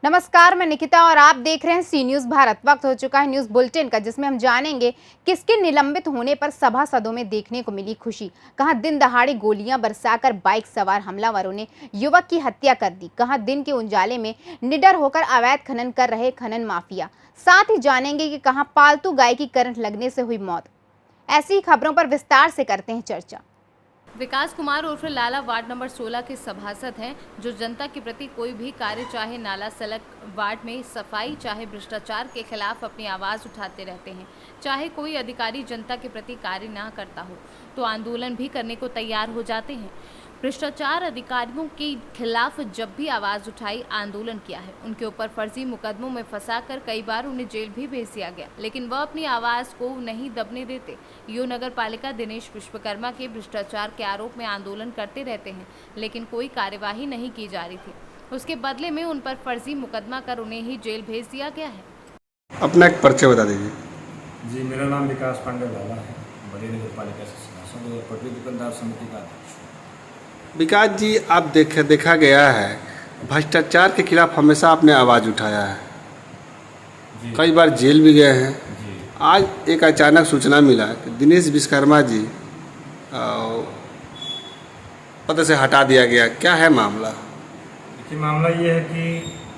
नमस्कार, मैं निकिता और आप देख रहे हैं सी न्यूज भारत। वक्त हो चुका है न्यूज बुलेटिन का, जिसमें हम जानेंगे किसके निलंबित होने पर सभासदों में देखने को मिली खुशी। कहां दिन दहाड़े गोलियां बरसाकर बाइक सवार हमलावरों ने युवक की हत्या कर दी, कहां दिन के उजाले में निडर होकर अवैध खनन कर रहे खनन माफिया। साथ ही जानेंगे कि कहां पालतू गाय की करंट लगने से हुई मौत। ऐसी खबरों पर विस्तार से करते हैं चर्चा। विकास कुमार उर्फ लाला वार्ड नंबर 16 के सभासद हैं, जो जनता के प्रति कोई भी कार्य, चाहे नाला सड़क, वार्ड में सफाई, चाहे भ्रष्टाचार के खिलाफ अपनी आवाज़ उठाते रहते हैं। चाहे कोई अधिकारी जनता के प्रति कार्य ना करता हो तो आंदोलन भी करने को तैयार हो जाते हैं। भ्रष्टाचार अधिकारियों के खिलाफ जब भी आवाज़ उठाई, आंदोलन किया है। उनके ऊपर फर्जी मुकदमों में फंसाकर कई बार उन्हें जेल भी भेज दिया गया, लेकिन वह अपनी आवाज़ को नहीं दबने देते। यो नगर पालिका दिनेश विश्वकर्मा के भ्रष्टाचार के आरोप में आंदोलन करते रहते हैं, लेकिन कोई कार्यवाही नहीं की जा रही थी। उसके बदले में उन पर फर्जी मुकदमा कर उन्हें ही जेल भेज दिया गया है। अपना एक परिचय बता दीजिए। जी, मेरा नाम विकास पांडे लाला है, बड़ी नगर पालिका से सभासद और पटरी दुकानदार समिति का अध्यक्ष। विकास जी, आप देखा गया है भ्रष्टाचार के खिलाफ हमेशा आपने आवाज़ उठाया है, कई बार जेल भी गए हैं। आज एक अचानक सूचना मिला कि दिनेश विश्वकर्मा जी पद से हटा दिया गया, क्या है मामला? देखिए, मामला ये है कि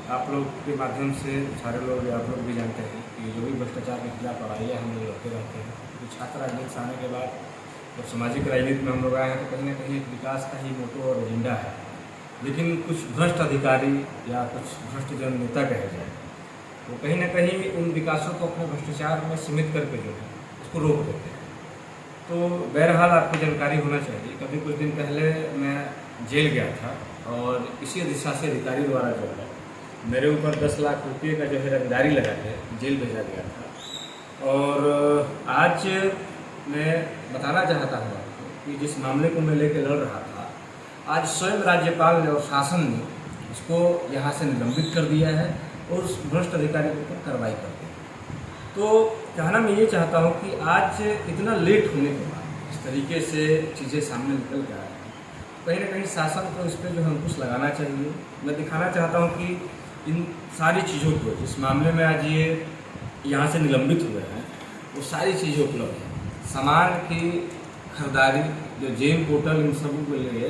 आप लोग के माध्यम से सारे लोग, आप लोग भी जानते हैं कि जो भी भ्रष्टाचार के खिलाफ लड़ाइयाँ हम लोग लड़ते रहते हैं। तो छात्र राजनीति से आने के बाद जब सामाजिक राजनीति में हम लोग आए हैं तो कहीं ना कहीं एक विकास का ही मोटो और एजेंडा है। लेकिन कुछ भ्रष्ट अधिकारी या कुछ भ्रष्ट जन नेता कहे जाए तो कहीं ना कहीं उन विकासों को अपने भ्रष्टाचार में सीमित करके जो है उसको रोक देते हैं। तो बहरहाल आपको जानकारी होना चाहिए, कभी कुछ दिन पहले मैं जेल गया था और इसी अधिशासी अधिकारी द्वारा जो है मेरे ऊपर 10 लाख रुपये का जो है रंगदारी लगा के जेल भेजा गया था। और आज मैं बताना चाहता हूँ आपको कि जिस मामले को मैं लेकर लड़ रहा था, आज स्वयं राज्यपाल ने और शासन ने उसको यहाँ से निलंबित कर दिया है और उस भ्रष्ट अधिकारी के ऊपर कार्रवाई कर दी। तो कहना मैं ये चाहता हूँ कि आज इतना लेट होने के बाद इस तरीके से चीज़ें सामने निकल के आ रही हैं, कहीं ना कहीं शासन को इस पर जो है अंकुश लगाना चाहिए। मैं दिखाना चाहता हूँ कि इन सारी चीज़ों को, जिस मामले में आज ये यहाँ से निलंबित हुए हैं, वो सारी चीज़ें उपलब्ध हैं। सामान की खरीदारी, जो जेम पोर्टल, इन सब के लिए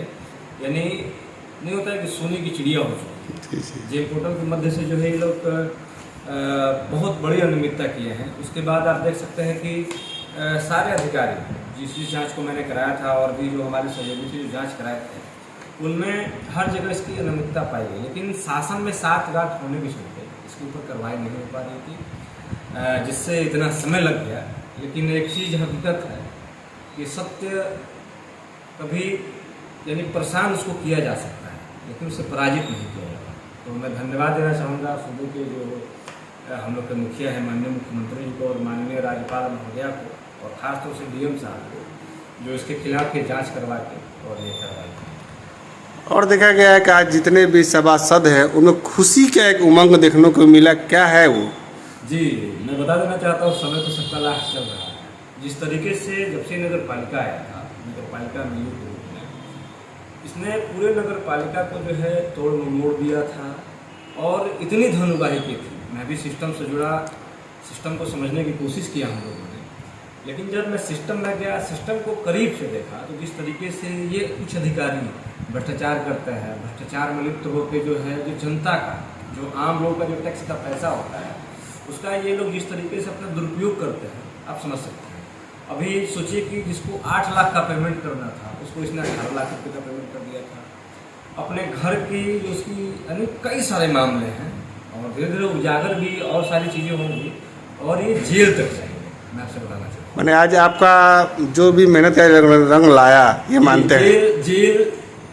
यानी नहीं होता है कि सोने की चिड़िया हो चुकी है। जेम पोर्टल के मध्य से जो है ये लोग बहुत बड़ी अनियमितता किए हैं। उसके बाद आप देख सकते हैं कि सारे अधिकारी जिस जांच को मैंने कराया था और भी जो हमारे सहयोगी थे जो जांच कराए थे, उनमें हर जगह इसकी अनियमितता पाई गई, लेकिन शासन में साथ गांठ होने के चलते इसके ऊपर कार्रवाई नहीं हो पा रही थी, जिससे इतना समय लग गया। लेकिन एक चीज़ हकीकत है कि सत्य कभी यानी परेशान उसको किया जा सकता है, लेकिन उसे पराजित नहीं किया जाता। तो मैं धन्यवाद देना चाहूँगा सूबे के जो हम लोग के मुखिया हैं, माननीय मुख्यमंत्री जी को और माननीय राज्यपाल महोदया को, और ख़ासतौर से डीएम साहब को, जो इसके खिलाफ की जाँच करवा के और ये कार्रवाई की। और देखा गया है कि आज जितने भी सभासद हैं उनमें खुशी का एक उमंग देखने को मिला, क्या है वो? जी, मैं बता देना चाहता हूँ, समय तो सबका लास्ट चल रहा है। जिस तरीके से जब से नगर पालिका आया था, नगर पालिका में इसने पूरे नगर पालिका को जो है तोड़ मरोड़ दिया था और इतनी धन उगाही की थी। मैं भी सिस्टम से जुड़ा, सिस्टम को समझने की कोशिश किया हम लोगों ने, लेकिन जब मैं सिस्टम में गया, सिस्टम को करीब से देखा, तो जिस तरीके से ये कुछ अधिकारी भ्रष्टाचार करते हैं, भ्रष्टाचार में लिप्त होकर जो है जो जनता का, जो आम लोगों का जो टैक्स का पैसा होता है, उसका ये लोग जिस तरीके से अपना दुरुपयोग करते हैं, आप समझ सकते हैं। अभी सोचिए कि जिसको 8 लाख का पेमेंट करना था, उसको इसने 18 लाख रुपये का पेमेंट कर दिया था। अपने घर की जो उसकी यानी कई सारे मामले हैं और धीरे धीरे उजागर भी और सारी चीज़ें होंगी और ये जेल तक जाएंगे। मैं आपसे बताना चाहता हूँ, मैंने आज आपका जो भी मेहनत का रंग लाया, ये मानते हैं। जेल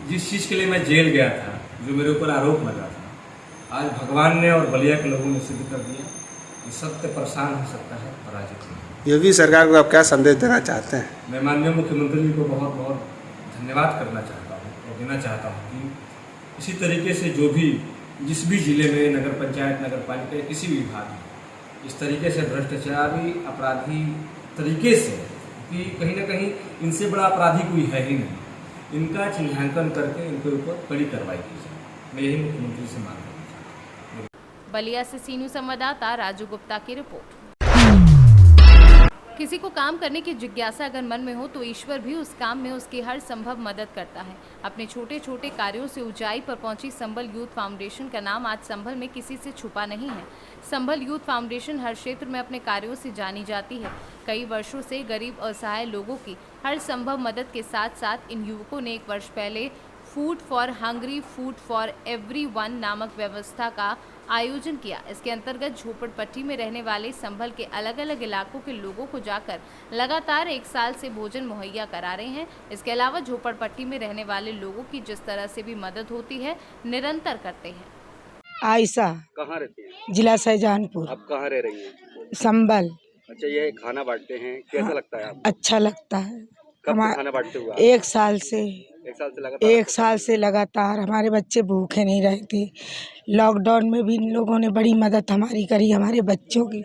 जिस चीज़ के लिए मैं जेल गया था, जो मेरे ऊपर आरोप लगा था, आज भगवान ने और बलिया के लोगों ने सिद्ध कर दिया कि सत्य परेशान हो सकता है, पराजित नहीं। योगी सरकार को आप क्या संदेश देना चाहते हैं? मैं माननीय मुख्यमंत्री जी को बहुत बहुत धन्यवाद करना चाहता हूँ और देना चाहता हूँ कि इसी तरीके से जो भी जिस भी ज़िले में नगर पंचायत, नगर पालिका, किसी भी विभाग में इस तरीके से भ्रष्टाचारी अपराधी तरीके से, कि कहीं ना कहीं इनसे बड़ा अपराधी कोई है ही नहीं, इनका चिन्हांकन करके इनके ऊपर कड़ी कार्रवाई की जाए। मैं यही मुख्यमंत्री से मांग करना चाहता हूँ। बलिया से सी न्यूज़ संवाददाता राजू गुप्ता की रिपोर्ट। किसी को काम करने की जिज्ञासा अगर मन में हो तो ईश्वर भी उस काम में उसकी हर संभव मदद करता है। अपने छोटे छोटे कार्यों से ऊंचाई पर पहुंची संभल यूथ फाउंडेशन का नाम आज संभल में किसी से छुपा नहीं है। संभल यूथ फाउंडेशन हर क्षेत्र में अपने कार्यों से जानी जाती है। कई वर्षों से गरीब असहाय लोगों की हर संभव मदद के साथ साथ इन युवकों ने 1 वर्ष पहले food for hungry food for everyone नामक व्यवस्था का आयोजन किया। इसके अंतर्गत झोपड़पट्टी में रहने वाले संभल के अलग अलग इलाकों के लोगों को जाकर लगातार 1 साल से भोजन मुहैया करा रहे हैं। इसके अलावा झोपड़पट्टी में रहने वाले लोगों की जिस तरह से भी मदद होती है निरंतर करते हैं। आयशा, कहाँ रहती हैं? जिला शाहजहानपुर, आप कहाँ रह रही हैं? संभल। अच्छा, ये खाना बांटते हैं, कैसा लगता है आपको? अच्छा लगता है। कब से खाना बांटते हुए? 1 साल से 1 साल से लगातार हमारे बच्चे भूखे नहीं रहे थे। लॉकडाउन में भी इन लोगों ने बड़ी मदद हमारी करी, हमारे बच्चों की।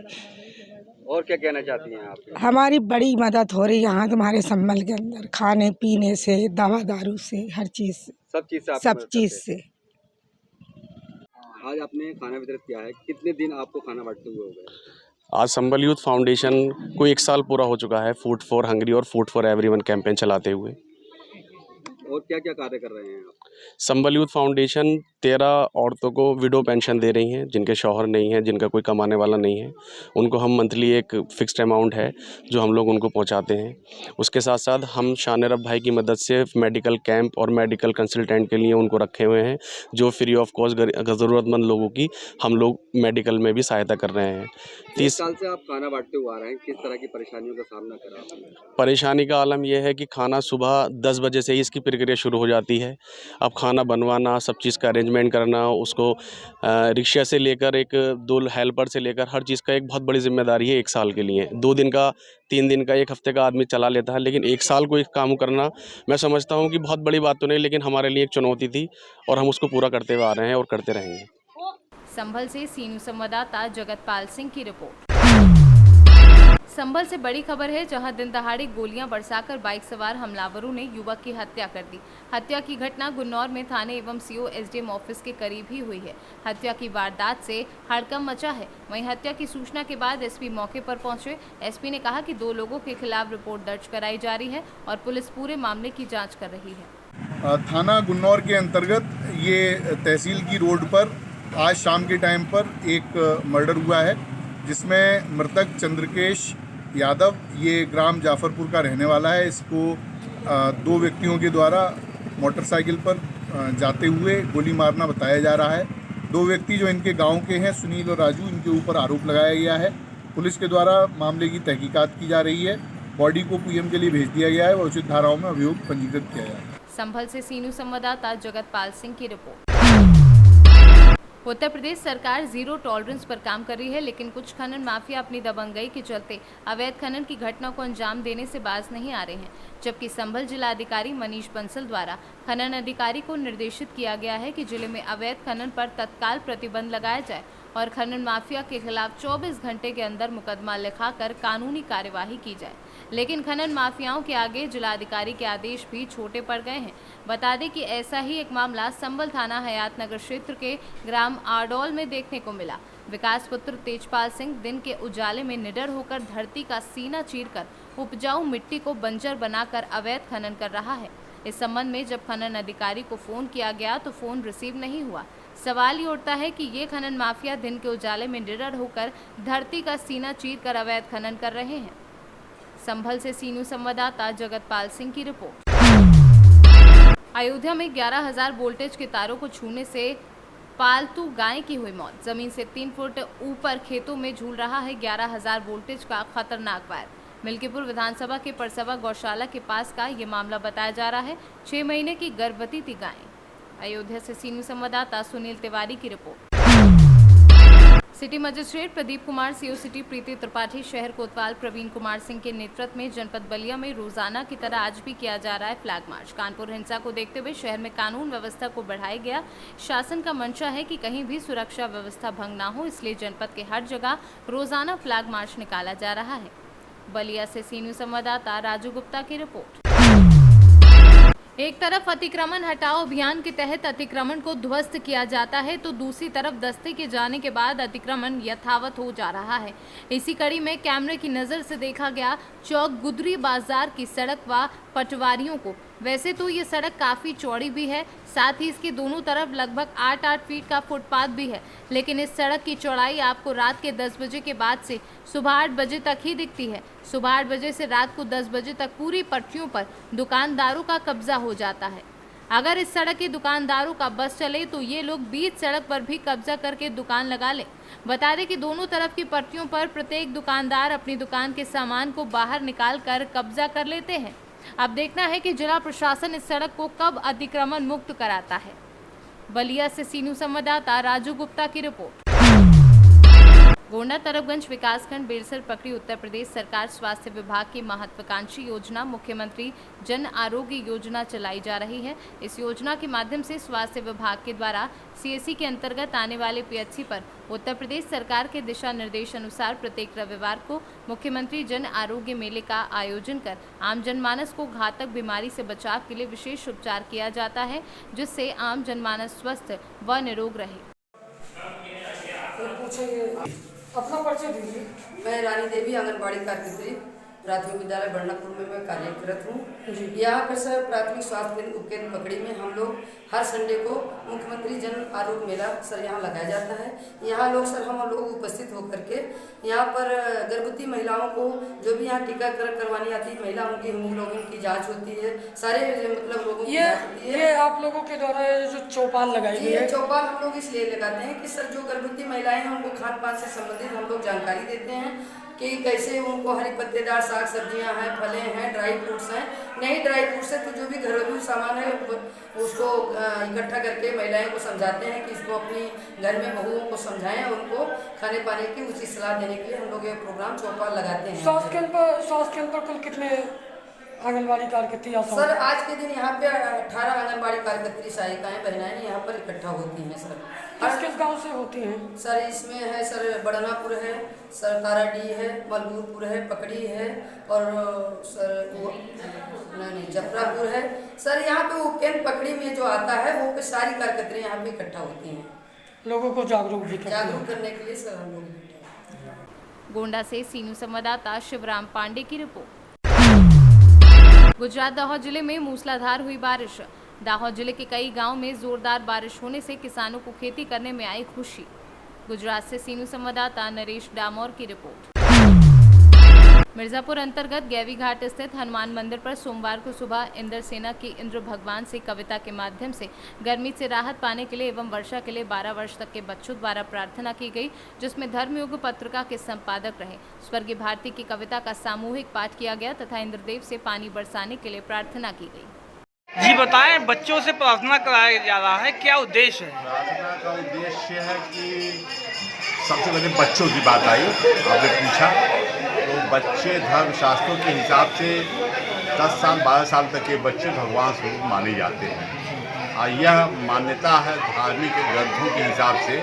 और क्या कहना चाहती हैं आप? हमारी बड़ी मदद हो रही है यहाँ तुम्हारे संभल के अंदर, खाने पीने से, दवा दारू से, हर चीज़ से, सब चीज़ से आप सब मदद चीज़ करते से। हैं। आज आपने खाना वितरित किया है, कितने दिन आपको खाना बांटते हुए हो गए? आज संभल यूथ फाउंडेशन को 1 साल पूरा हो चुका है फूड फॉर हंग्री और फूड फॉर एवरीवन कैंपेन चलाते हुए। और क्या क्या कार्य कर रहे हैं आप? संभल यूथ फाउंडेशन 13 औरतों को विडो पेंशन दे रही हैं जिनके शौहर नहीं है, जिनका कोई कमाने वाला नहीं है। उनको हम मंथली एक फ़िक्स्ड अमाउंट है जो हम लोग उनको पहुंचाते हैं। उसके साथ साथ हम शान-ए-रब भाई की मदद से मेडिकल कैंप और मेडिकल कंसल्टेंट के लिए उनको रखे हुए हैं जो फ्री ऑफ कॉस्ट ज़रूरतमंद लोगों की हम लोग मेडिकल में भी सहायता कर रहे हैं। 30 साल से आप खाना बांटते हुए आ रहे हैं, किस तरह की परेशानियों का सामना करा आपने? परेशानी का आलम यह है कि खाना सुबह 10 बजे से ही इसकी प्रक्रिया शुरू हो जाती है। अब खाना बनवाना, सब चीज़ का अरेंजमेंट करना, उसको रिक्शा से लेकर 2 हेल्पर से लेकर हर चीज़ का एक बहुत बड़ी जिम्मेदारी है 1 साल के लिए। 2 दिन का, 3 दिन का, 1 हफ्ते का आदमी चला लेता है, लेकिन 1 साल को एक काम करना मैं समझता हूँ कि बहुत बड़ी बात तो नहीं, लेकिन हमारे लिए एक चुनौती थी और हम उसको पूरा करते हुए आ रहे हैं और करते रहेंगे। संभल से सी न्यूज़ संवाददाता जगतपाल सिंह की रिपोर्ट। संभल से बड़ी खबर है, जहां दिन दहाड़े गोलियां बरसाकर बाइक सवार हमलावरों ने युवक की हत्या कर दी। हत्या की घटना गुन्नौर में थाने एवं सीओ एसडीएम ऑफिस के करीब ही हुई है। हत्या की वारदात से हड़कंप मचा है। वहीं हत्या की सूचना के बाद एसपी मौके पर पहुंचे। एसपी ने कहा कि 2 लोगों के खिलाफ रिपोर्ट दर्ज कराई जा रही है और पुलिस पूरे मामले की जाँच कर रही है। थाना गुन्नौर के अंतर्गत ये तहसील की रोड पर आज शाम के टाइम पर एक मर्डर हुआ है, जिसमें मृतक चंद्रकेश यादव ये ग्राम जाफरपुर का रहने वाला है। इसको 2 व्यक्तियों के द्वारा मोटरसाइकिल पर जाते हुए गोली मारना बताया जा रहा है। 2 व्यक्ति जो इनके गांव के हैं, सुनील और राजू, इनके ऊपर आरोप लगाया गया है। पुलिस के द्वारा मामले की तहकीकात की जा रही है। बॉडी को पीएम के लिए भेज दिया गया है और उचित धाराओं में अभियोग पंजीकृत किया गया है। संभल से सी न्यूज़ संवाददाता जगतपाल सिंह की रिपोर्ट। उत्तर प्रदेश सरकार जीरो टॉलरेंस पर काम कर रही है, लेकिन कुछ खनन माफिया अपनी दबंगई के चलते अवैध खनन की घटना को अंजाम देने से बाज नहीं आ रहे हैं। जबकि संभल जिलाधिकारी मनीष बंसल द्वारा खनन अधिकारी को निर्देशित किया गया है कि जिले में अवैध खनन पर तत्काल प्रतिबंध लगाया जाए और खनन माफिया के खिलाफ 24 घंटे के अंदर मुकदमा लिखाकर कानूनी कार्यवाही की जाए। लेकिन खनन माफियाओं के आगे जिलाधिकारी के आदेश भी छोटे पड़ गए हैं। बता दें कि ऐसा ही एक मामला संभल थाना हयातनगर क्षेत्र के ग्राम आडोल में देखने को मिला। विकास पुत्र तेजपाल सिंह दिन के उजाले में निडर होकर धरती का सीना चीरकर उपजाऊ मिट्टी को बंजर बनाकर अवैध खनन कर रहा है। इस संबंध में जब खनन अधिकारी को फोन किया गया तो फोन रिसीव नहीं हुआ। सवाल ये उठता है कि ये खनन माफिया दिन के उजाले में निडर होकर धरती का सीना चीरकर अवैध खनन कर रहे हैं। संभल से सी न्यूज़ संवाददाता जगतपाल सिंह की रिपोर्ट। अयोध्या में 11,000 वोल्टेज के तारों को छूने से पालतू गाय की हुई मौत। जमीन से 3 फुट ऊपर खेतों में झूल रहा है 11,000 वोल्टेज का खतरनाक वायर। मिल्कीपुर विधानसभा के परसवा गौशाला के पास का ये मामला बताया जा रहा है। 6 महीने की गर्भवती थी गाय। अयोध्या से सी न्यूज़ संवाददाता सुनील तिवारी की report. City magistrate Pradeep Kumar, CO city Preeti Tripathi, शहर कोतवाल प्रवीण कुमार सिंह के नेतृत्व में जनपद बलिया में रोजाना की तरह आज भी किया जा रहा है फ्लैग मार्च। कानपुर हिंसा को देखते हुए शहर में कानून व्यवस्था को बढ़ाया गया। शासन का मंशा है कि कहीं भी सुरक्षा व्यवस्था भंग ना हो, इसलिए जनपद के हर जगह रोजाना फ्लैग मार्च निकाला जा रहा है। बलिया से सी न्यूज़ संवाददाता राजू गुप्ता की रिपोर्ट। एक तरफ अतिक्रमण हटाओ अभियान के तहत अतिक्रमण को ध्वस्त किया जाता है तो दूसरी तरफ दस्ते के जाने के बाद अतिक्रमण यथावत हो जा रहा है। इसी कड़ी में कैमरे की नज़र से देखा गया चौक गुदरी बाजार की सड़क व पटवारियों को। वैसे तो ये सड़क काफ़ी चौड़ी भी है, साथ ही इसके दोनों तरफ लगभग 8-8 फीट का फुटपाथ भी है, लेकिन इस सड़क की चौड़ाई आपको रात के 10 बजे के बाद से सुबह 8 बजे तक ही दिखती है। सुबह 8 बजे से रात को 10 बजे तक पूरी पटरियों पर दुकानदारों का कब्जा हो जाता है। अगर इस सड़क के दुकानदारों का बस चले तो ये लोग बीच सड़क पर भी कब्जा करके दुकान लगा ले। बता दें कि दोनों तरफ की पटरियों पर प्रत्येक दुकानदार अपनी दुकान के सामान को बाहर निकाल कर कब्जा कर लेते हैं। अब देखना है कि जिला प्रशासन इस सड़क को कब अतिक्रमण मुक्त कराता है। बलिया से सी न्यूज़ संवाददाता राजू गुप्ता की रिपोर्ट। गोंडा तरफगंज विकासखंड बेलसर पकड़ी उत्तर प्रदेश सरकार स्वास्थ्य विभाग की महत्वाकांक्षी योजना मुख्यमंत्री जन आरोग्य योजना चलाई जा रही है। इस योजना के माध्यम से स्वास्थ्य विभाग के द्वारा सीएससी के अंतर्गत आने वाले पीएचसी पर उत्तर प्रदेश सरकार के दिशा निर्देश अनुसार प्रत्येक रविवार को मुख्यमंत्री जन आरोग्य मेले का आयोजन कर आम जनमानस को घातक बीमारी से बचाव के लिए विशेष उपचार किया जाता है, जिससे आम जनमानस स्वस्थ व निरोग रहे। अपना परिचय दीजिए। मैं रानी देवी आंगनबाड़ी कार्यकर्त्री प्राथमिक विद्यालय बर्नापुर में मैं कार्यरत हूँ। यहाँ पर सर प्राथमिक स्वास्थ्य केंद्र उपकेंद्र पकड़ी में हम लोग हर संडे को मुख्यमंत्री जन आरोग्य मेला सर यहाँ लगाया जाता है। यहाँ लोग सर हम लोग उपस्थित होकर के यहाँ पर गर्भवती महिलाओं को जो भी यहाँ टीकाकरण करवानी आती है महिला उनकी हीमोग्लोबिन की जाँच होती है, सारे मतलब लोगों की जाँच होती है। ये आप लोगों के द्वारा जो चौपाल लगाई गई है, चौपाल हम लोग इसलिए लगाते हैं कि सर जो गर्भवती महिलाएं हैं उनको खान पान से संबंधित हम लोग जानकारी देते हैं कि कैसे उनको हरी पत्तेदार साग सब्जियां हैं, फलें हैं, ड्राई फ्रूट्स हैं। नहीं ड्राई फ्रूट्स है तो जो भी घरेलू सामान है उसको इकट्ठा करके महिलाएं को समझाते हैं कि इसको अपनी घर में बहुओं को समझाएं और उनको खाने पाने की उचित सलाह देने के लिए हम लोग ये प्रोग्राम चौपाल लगाते हैं। स्वास्थ्य केंद्र पर कुल कितने आंगनबाड़ी कार्यकर्ती? सर आज के दिन यहाँ पे 18 आंगनबाड़ी कार्यकर्ती सहायिकाएं बहनाएं यहाँ पर इकट्ठा होती हैं। सर किस गांव से होती हैं? सर इसमें है सर बड़नापुर है, सर ताराडी है, मलगूरपुर है, पकड़ी है और सर वो नहीं जफरापुर है। सर यहाँ पे उपकेंद्र पकड़ी में जो आता है वो पे सारी कार्यकर्तियाँ यहाँ पे इकट्ठा होती हैं लोगों को जागरूक करने के लिए। सर हम लोग गोंडा से सी न्यूज़ संवाददाता शिवराम पांडे की रिपोर्ट। गुजरात दाहोद जिले में मूसलाधार हुई बारिश। दाहोद जिले के कई गांव में जोरदार बारिश होने से किसानों को खेती करने में आई खुशी। गुजरात से सी न्यूज़ संवाददाता नरेश डामोर की रिपोर्ट। मिर्जापुर अंतर्गत गैवी घाट स्थित हनुमान मंदिर पर सोमवार को सुबह इंद्र सेना की इंद्र भगवान से कविता के माध्यम से गर्मी से राहत पाने के लिए एवं वर्षा के लिए 12 वर्ष तक के बच्चों द्वारा प्रार्थना की गई, जिसमें धर्मयुग पत्रिका के संपादक रहे स्वर्गीय भारती की कविता का सामूहिक पाठ किया गया तथा इंद्रदेव से पानी बरसाने के लिए प्रार्थना की गई। जी बताएं, बच्चों से प्रार्थना कराया जा रहा है, क्या उद्देश्य है? प्रार्थना का उद्देश्य है कि सबसे पहले बच्चों की बात आई, आपने पूछा तो बच्चे धर्म शास्त्रों के हिसाब से 10 साल 12 साल तक के बच्चे भगवान स्वरूप माने जाते हैं और यह मान्यता है धार्मिक ग्रंथों के हिसाब से।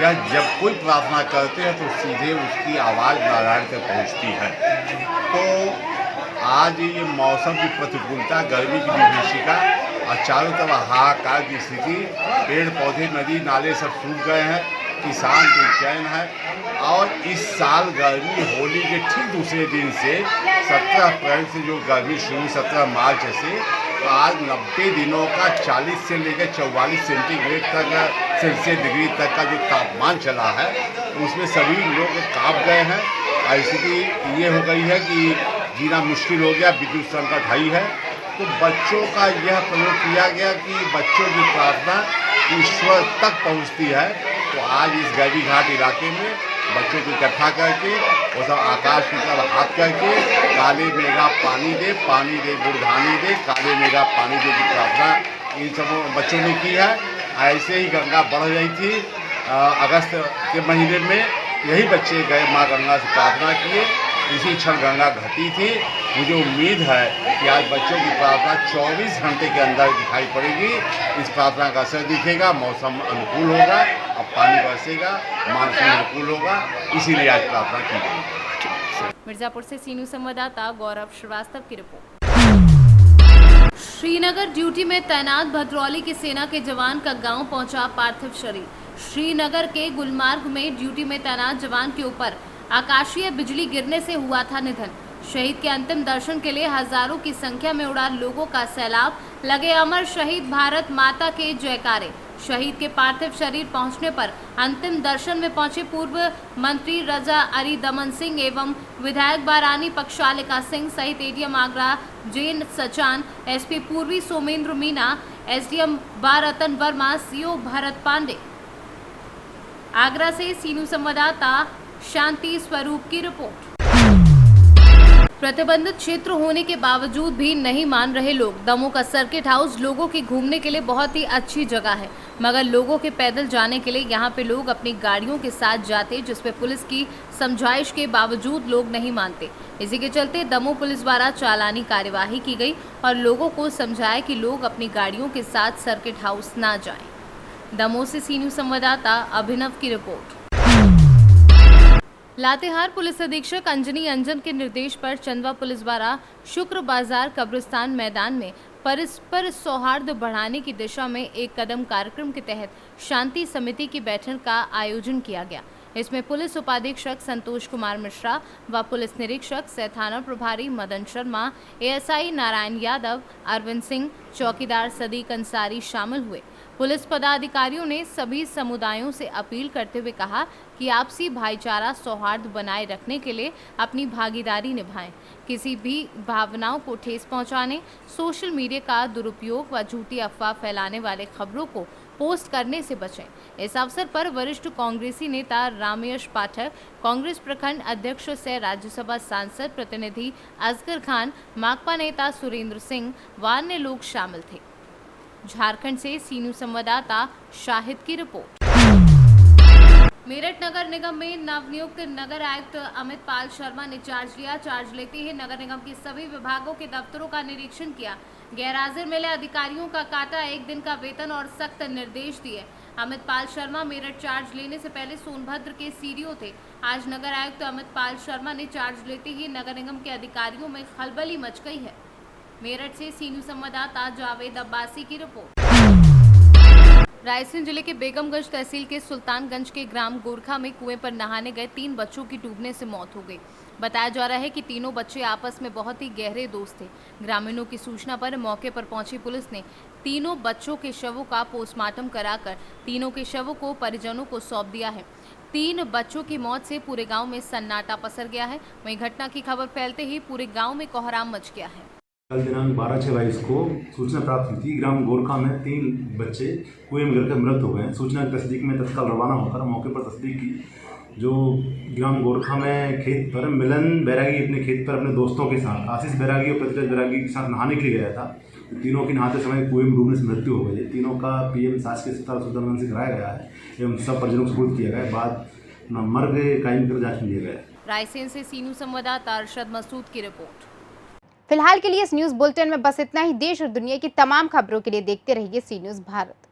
यह जब कोई प्रार्थना करते हैं तो सीधे उसकी आवाज़ नारायण तक पहुँचती है। तो आज ये मौसम की प्रतिकूलता, गर्मी की विभीषिका और चारों तरफ हाहाकार की स्थिति, पेड़ पौधे नदी नाले सब सूख गए हैं, किसान बेचैन है और इस साल गर्मी होली के ठीक दूसरे दिन से 17 अप्रैल से जो गर्मी शुरू 17 मार्च से तो आज 90 दिनों का 40 से लेकर 44 सेंटीग्रेड तक सेल्सियस डिग्री तक का जो तापमान चला है उसमें सभी लोग कांप गए हैं और स्थिति ये हो गई है कि जीना मुश्किल हो गया, विद्युत संकट हाई है। तो बच्चों का यह प्रयोग किया गया कि बच्चों की प्रार्थना ईश्वर तक पहुंचती है। तो आज इस गैवी घाट इलाके में बच्चों को इकट्ठा करके वो सब आकाश की तरफ हाथ करके काले मेघा पानी दे गुड़धानी दे, काले मेघा पानी दे की प्रार्थना इन सब बच्चों ने की है। ऐसे ही गंगा बढ़ रही थी अगस्त के महीने में, यही बच्चे गए माँ गंगा से प्रार्थना किए, इसी क्षण गंगा घटी थी। मुझे उम्मीद है कि आज बच्चों की प्रार्थना 24 घंटे के अंदर दिखाई पड़ेगी। इस प्रार्थना का असर दिखेगा, मौसम अनुकूल होगा, अब पानी बरसेगा, मानसून अनुकूल होगा, इसीलिए आज प्रार्थना की गई। मिर्जापुर से सी न्यूज़ संवाददाता गौरव श्रीवास्तव की रिपोर्ट। श्रीनगर ड्यूटी में तैनात भद्रौली के सेना के जवान का गांव पहुंचा पार्थिव शरीर। श्रीनगर के गुलमार्ग में ड्यूटी में तैनात जवान के ऊपर आकाशीय बिजली गिरने से हुआ था निधन। शहीद के अंतिम दर्शन के लिए हजारों की संख्या में उड़ा लोगों का सैलाब। लगे अमर शहीद भारत माता के जयकारे। शहीद के पार्थिव शरीर पहुंचने पर अंतिम दर्शन में पहुंचे पूर्व मंत्री रजा अरी दमन सिंह एवं विधायक बारानी पक्षालिका सिंह सहित एडीएम आगरा जैन सचान, एसपी पूर्वी सोमेंद्र मीना, एसडीएम बारतन वर्मा, सीओ भरत पांडे। आगरा से सीनू संवाददाता शांति स्वरूप की रिपोर्ट। प्रतिबंधित क्षेत्र होने के बावजूद भी नहीं मान रहे लोग। दमोह का सर्किट हाउस लोगों के घूमने के लिए बहुत ही अच्छी जगह है, मगर लोगों के पैदल जाने के लिए यहाँ पे लोग अपनी गाड़ियों के साथ जाते, जिसपे पुलिस की समझाइश के बावजूद लोग नहीं मानते। इसी के चलते दमोह पुलिस द्वारा चालानी कार्यवाही की गई और लोगों को समझाया कि लोग अपनी गाड़ियों के साथ सर्किट हाउस ना जाएं। दमोह से सीनू संवाददाता अभिनव की रिपोर्ट। लातेहार पुलिस अधीक्षक अंजनी अंजन के निर्देश पर चंदवा पुलिस द्वारा शुक्र बाजार कब्रिस्तान मैदान में परस्पर सौहार्द बढ़ाने की दिशा में एक कदम कार्यक्रम के तहत शांति समिति की बैठक का आयोजन किया गया। इसमें पुलिस उपाधीक्षक संतोष कुमार मिश्रा व पुलिस निरीक्षक सह थाना प्रभारी मदन शर्मा, एएसआई नारायण यादव, अरविंद सिंह, चौकीदार सदीक अंसारी शामिल हुए। पुलिस पदाधिकारियों ने सभी समुदायों से अपील करते हुए कहा कि आपसी भाईचारा सौहार्द बनाए रखने के लिए अपनी भागीदारी निभाएं। किसी भी भावनाओं को ठेस पहुंचाने, सोशल मीडिया का दुरुपयोग व झूठी अफवाह फैलाने वाले खबरों को पोस्ट करने से बचें। इस अवसर पर वरिष्ठ कांग्रेसी नेता रामेश पाठक, कांग्रेस प्रखंड अध्यक्ष सह राज्यसभा सांसद प्रतिनिधि असगर खान, माकपा नेता सुरेंद्र सिंह व अन्य लोग शामिल थे। झारखंड से सीनू संवाददाता शाहिद की रिपोर्ट। मेरठ नगर निगम में नवनियुक्त नगर आयुक्त अमित पाल शर्मा ने चार्ज लिया। चार्ज लेते ही नगर निगम के सभी विभागों के दफ्तरों का निरीक्षण किया। गैरहाजिर मिले अधिकारियों का काटा 1 दिन का वेतन और सख्त निर्देश दिए। अमित पाल शर्मा मेरठ चार्ज लेने से पहले सोनभद्र के सीडीओ थे। आज नगर आयुक्त अमित पाल शर्मा ने चार्ज लेते ही नगर निगम के अधिकारियों में खलबली मच गई है। मेरठ से सीनू संवाददाता जावेद अब्बासी की रिपोर्ट। रायसेन जिले के बेगमगंज तहसील के सुल्तानगंज के ग्राम गोरखा में कुएं पर नहाने गए 3 बच्चों की डूबने से मौत हो गई। बताया जा रहा है कि तीनों बच्चे आपस में बहुत ही गहरे दोस्त थे। ग्रामीणों की सूचना पर मौके पर पहुंची पुलिस ने तीनों बच्चों के शवों का पोस्टमार्टम कराकर तीनों के शवों को परिजनों को सौंप दिया है। 3 बच्चों की मौत से पूरे गांव में सन्नाटा पसर गया है। वहीं घटना की खबर फैलते ही पूरे गांव में कोहराम मच गया है। कल दिनांक 12/6/22 को सूचना प्राप्त हुई थी। ग्राम गोरखा में 3 बच्चे कुएं में गिरकर मृत हो गए हैं। सूचना की तस्दीक में तत्काल रवाना होकर मौके पर तस्दीक की। जो ग्राम गोरखा में खेत पर मिलन बैरागी अपने खेत पर अपने दोस्तों के साथ आशीष बैरागी और पृथ्वी बैरागी के साथ नहाने के लिए गया था। तीनों की नहाते समय कुएं में डूबने से मृत्यु हो गई। तीनों का पीएम शासकीय अस्पताल सुल्तानगंज से कराया गया है एवं सब परिजनों को सुपुर्द किया गया। बाद मर्ग कायम कर जांच में लिया गया। रायसेन से सीनू संवाददाता अरशद मसूद की रिपोर्ट। फिलहाल के लिए इस न्यूज बुलेटिन में बस इतना ही। देश और दुनिया की तमाम खबरों के लिए देखते रहिए सी न्यूज भारत।